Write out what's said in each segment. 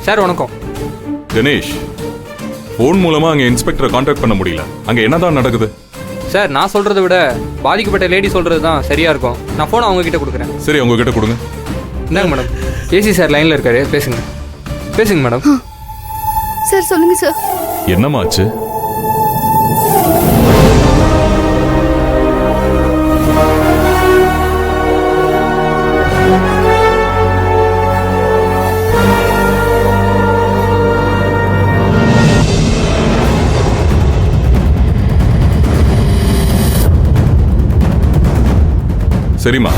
Sir வணக்கம். Ganesh, phone மூலமா அங்க இன்ஸ்பெக்டரை கான்டாக்ட் பண்ண முடியல. அங்க என்னதான் நடக்குது? சார் நான் சொல்றதை விட பாதிக்கப்பட்ட லேடி சொல்றது தான் சரியா இருக்கும். நான் ஃபோனை அவங்க கிட்ட கொடுக்குறேன். சரி, அவங்க கிட்ட கொடுங்க. இந்தாங்க மேடம். ஏசி சார் லைன்ல இருக்காரு, பேசுங்க. பேசுங்க மேடம். சார் சொல்லுங்க சார். என்னமாச்சு? சரிம்மா,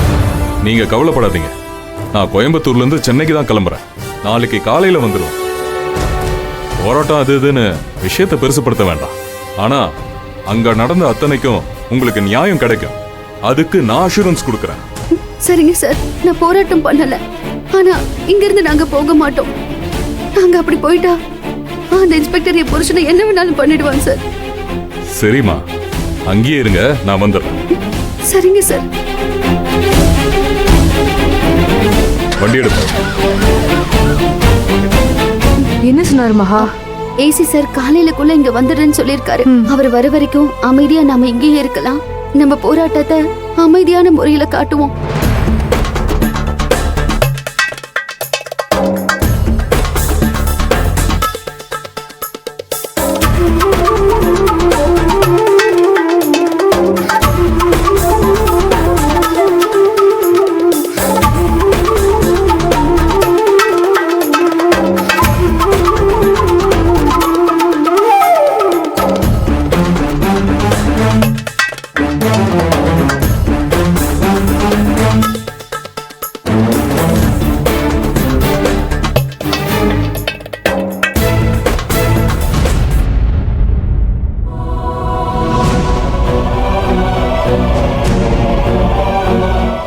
நீங்க கவலைப்படாதீங்க. நான் கோயம்புத்தூர்ல இருந்து சென்னைக்கு தான் கிளம்புறேன். நாளைக்கு காலையில வந்துடுவேன். போராட்டம் அது இதுன்னு விஷயத்தை பெருசுப்படுத்த வேண்டாம். ஆனா அங்க நடந்த அத்தனைக்கும் உங்களுக்கு நியாயம் கிடைக்கும். அதுக்கு நான் அஷூரன்ஸ் கொடுக்கறேன். சரிங்க சார், நான் போராட்டம் பண்ணல. ஆனா இங்க இருந்து நாங்க போக மாட்டோம். நாங்க அப்படி போயிட்டா அந்த இன்ஸ்பெக்டர் என் புருஷனை என்ன வேணாலும் பண்ணிடுவான் சார். சரிம்மா, அங்கேயே இருங்க, நான் வந்துடுறேன். சரிங்க சார். வண்டி எடுப்பேன். என்ன சொன்னாரு மகா? ஏசி சார் காலையிலக்குள்ள இங்க வந்துடுறேன்னு சொல்லியிருக்காரு. அவர் வர வரைக்கும் அமைதியா நாம இங்கேயே இருக்கலாம். நம்ம போராட்டத்தை அமைதியான முறையில காட்டுவோம்.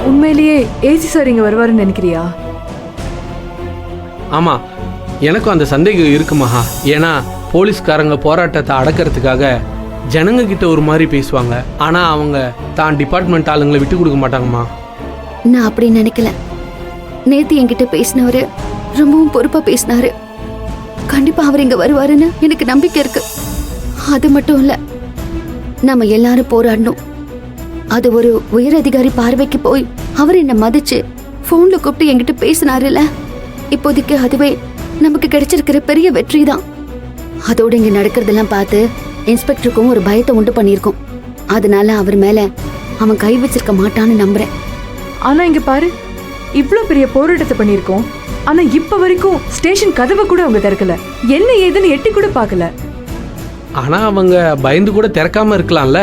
உண்மையிலேயே ஏசி சார் இங்க வருவாருன்னு நினைக்கிறியா? ஆமா, எனக்கும் அந்த சந்தேகம் இருக்கு மகா. ஏன்னா போலீஸ்காரங்க போராட்டத்தை அடக்கிறதுக்காக ஜனங்க கிட்ட ஒரு மாதிரி பேசுவாங்க. ஆனா அவங்க தான் டிபார்ட்மெண்ட் ஆளுங்களை விட்டு கொடுக்க மாட்டாங்கம்மா. நான் அப்படி நினைக்கல. நேத்து என்கிட்ட பேசினவரு ரொம்பவும் பொறுப்பா பேசினாரு. கண்டிப்பா அவர் இங்க வருவாருன்னு எனக்கு நம்பிக்கை இருக்கு. அது மட்டும் இல்ல, நம்ம எல்லாரும் போராடணும். அது ஒரு உயர் அதிகாரி பார்வைக்கு போய் அவர் என்ன மதிச்சு போன்ல கூப்பிட்டு என்கிட்ட பேசினாருல்ல, இப்போதைக்கு அதுவே நமக்கு கிடைச்சிருக்கிற பெரிய வெற்றி தான். அதோட இங்க நடக்கிறதெல்லாம் பார்த்து இன்ஸ்பெக்டருக்கும் ஒரு பயத்தை உண்டு பண்ணியிருக்கோம். அதனால அவர் மேல அவன் கை வச்சிருக்க மாட்டான்னு நம்புறேன். ஆனா இங்க பாரு, இவ்ளோ பெரிய போராட்டத்தை பண்ணிருக்கோம். ஆனா இப்ப வரைக்கும் ஸ்டேஷன் கதவை கூட அவங்க திறக்கல. என்ன ஏதுன்னு எட்டி கூட பார்க்கல. ஆனா அவங்க பயந்து கூட திறக்காம இருக்கலாம்ல.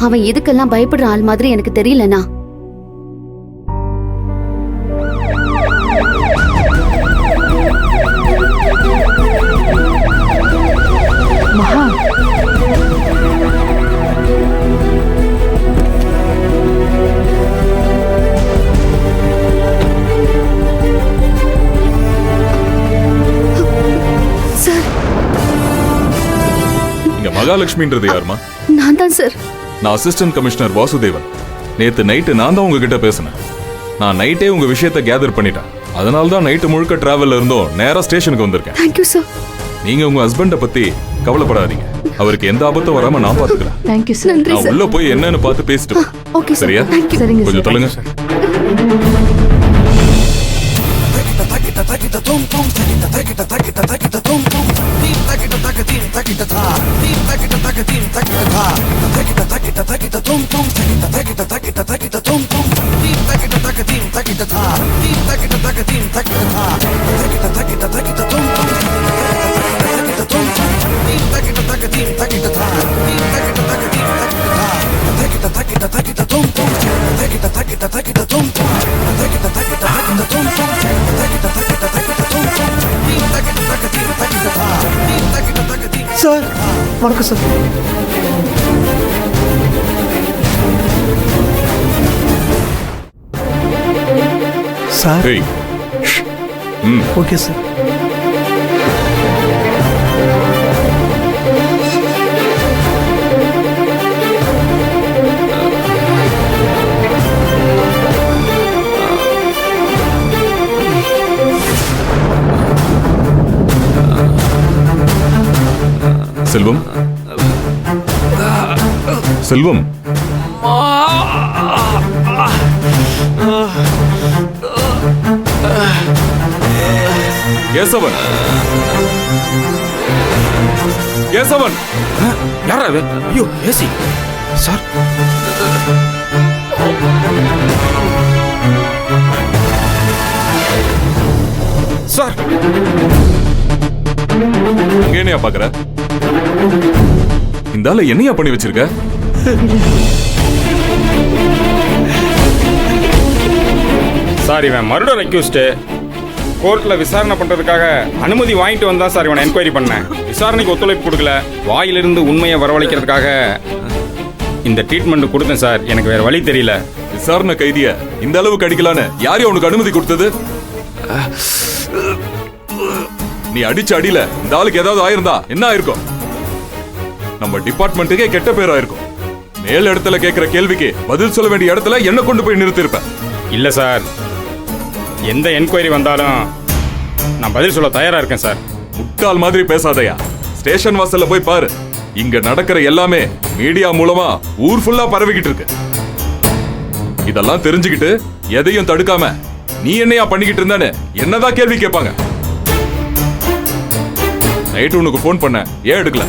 அவன் எதுக்கெல்லாம் பயப்படுற ஆள் மாதிரி எனக்கு தெரியலனா. மகா, சார், இங்க மகாலட்சுமின்றது யாருமா? நான் தான் சார். நான் அசிஸ்டன்ட் கமிஷனர் வாசுதேவன். நேத்து நைட்டு நான் தான் உங்ககிட்ட பேசினேன். நான் நைட்டே உங்க விஷயத்தை கேதர் பண்ணிட்டேன். அதனால தான் நைட்டு முழுக்க டிராவல்ல இருந்தோம் நேரா ஸ்டேஷனுக்கு வந்திருக்கேன். Thank you sir. நீங்க உங்க ஹஸ்பண்ட பத்தி கவலைப்படாதீங்க. அவருக்கு எந்த ஆபத்தும் வராம நான் பாத்துக்கிறேன். Thank you sir. நன்றி நான் சார். உள்ள போய் என்னன்னு பார்த்து பேசிட்டு வரேன். Okay sir. சரியா? தேங்க்யூ. சரிங்க கொஞ்சம் சார். சொல்லுங்க. சார் வணக்கம் சார். சார் ஏய், ஓகே சார். செல்வம் செல்வம் கேசவன் கேசவன் யாரா அது? ஐயோ ஏசி சார். சார் அங்க என்னையா பாக்குற? இந்த ஆளை என்னையா பண்ணி வச்சிருக்க? சார் இவன் மர்டர் அக்யூஸ்டு. கோர்ட்டில் விசாரணை பண்ணுறதுக்காக அனுமதி வாங்கிட்டு வந்தா சார் இவனை என்கொயரி பண்ணேன். விசாரணைக்கு ஒத்துழைப்பு கொடுக்கல. வாயிலிருந்து உண்மையை வரவழைக்கிறதுக்காக இந்த ட்ரீட்மெண்ட் கொடுத்தேன் சார். எனக்கு வேற வழி தெரியல. விசாரணை கைதிய இந்த அளவுக்கு அடிக்கலான்னு யாரையும் உனக்கு அனுமதி கொடுத்தது? நீ அடிச்ச அடியில இந்த ஆளுக்கு ஏதாவது ஆயிருந்தா என்ன ஆயிருக்கும்? நம்ம டிபார்ட்மெண்ட்டுக்கே கெட்ட பேர் ஆயிருக்கும். மேல் இடத்துல கேட்கிற கேள்விக்கு பதில் சொல்ல வேண்டிய இடத்துல என்ன கொண்டு போய் நிறுத்திருப்பேன். இல்லை சார், எந்த என்கொயரி வந்தாலும் நான் பதில் சொல்ல தயாரா இருக்கேன் சார். முட்டாள் மாதிரி பேசாதயா. ஸ்டேஷன் வாசல்ல போய் பாரு. இங்க நடக்கிற எல்லாமே மீடியா மூலமா ஊர் ஃபுல்லா பரவிக்கிட்டு இருக்கு. இதெல்லாம் தெரிஞ்சுக்கிட்டு எதையும் தடுக்காம நீ என்னையா பண்ணிக்கிட்டு இருந்தானே என்னதான் கேள்வி கேட்பாங்க. நைட்டு உனக்கு போன் பண்ண, ஏன் எடுக்கல?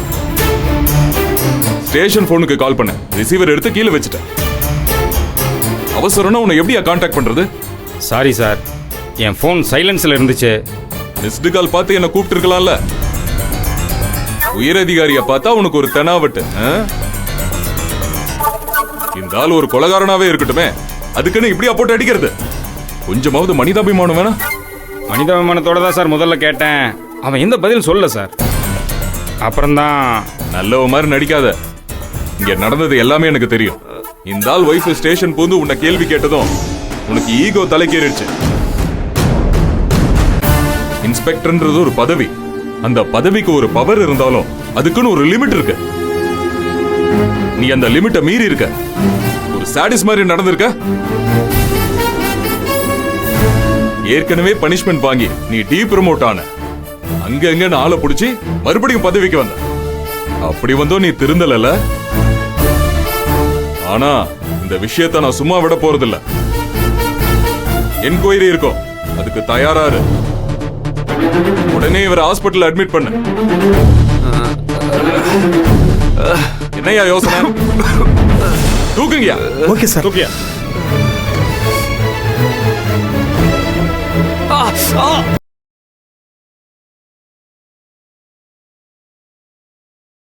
ஸ்டேஷன் போனுக்கு கால் பண்ண, ரிசீவர் எடுத்து கீழே வச்சுட்டேன். அவசரம்னா உன்னை எப்படியா கான்டாக்ட் பண்றது? சாரி சார், என் ஃபோன் சைலன்ஸில் இருந்துச்சு. மிஸ்டு கால் பார்த்து என்ன கூப்பிட்டு இருக்கலாம்ல. உயரதிகாரியை பார்த்தா உனக்கு ஒரு தெனாவட்டு. இந்த ஆள் ஒரு கொலகாரனாவே இருக்கட்டுமே, அதுக்குன்னு இப்படியா போட்டு அடிக்கிறது? கொஞ்சமாவது மனிதாபிமானம் வேணா? மனிதாபிமானத்தோட தான் சார் முதல்ல கேட்டேன். அவன் எந்த பதில் சொல்லல சார். அப்புறம்தான். நல்லவ மாதிரி நடிக்காத. இங்க நடந்தது எல்லாமே எனக்கு தெரியும். இந்த ஆள் வைஃப் ஸ்டேஷன் பூந்து உன்னை கேள்வி கேட்டதும் உனக்கு ஈகோ தலைக்கேறிடுச்சு. இன்ஸ்பெக்டர்ன்றது ஒரு பதவி. அந்த பதவிக்கு ஒரு பவர் இருந்தாலும் அதுக்குன்னு ஒரு லிமிட் இருக்கு. நீ அந்த லிமிட்டை மீறி இருக்க. ஒரு சாடிஸ் மாதிரி நடந்திருக்க. ஏற்கனவே பனிஷ்மெண்ட் வாங்கி நீ டீ ப்ரமோட் ஆன. அங்க ஆளை பிடிச்சி மறுபடியும் பதவிக்கு வந்த. அப்படி வந்தோ நீ திருந்தல. ஆனா இந்த விஷயத்தை நான் சும்மா விட போறதில்ல. என்கொயரி இருக்கும், அதுக்கு தயாராரு. உடனே இவரை ஹாஸ்பிட்டல் அட்மிட் பண்ணு. என்னையா யோசனை? தூக்குங்கயா. Okay sir. தூக்கியா.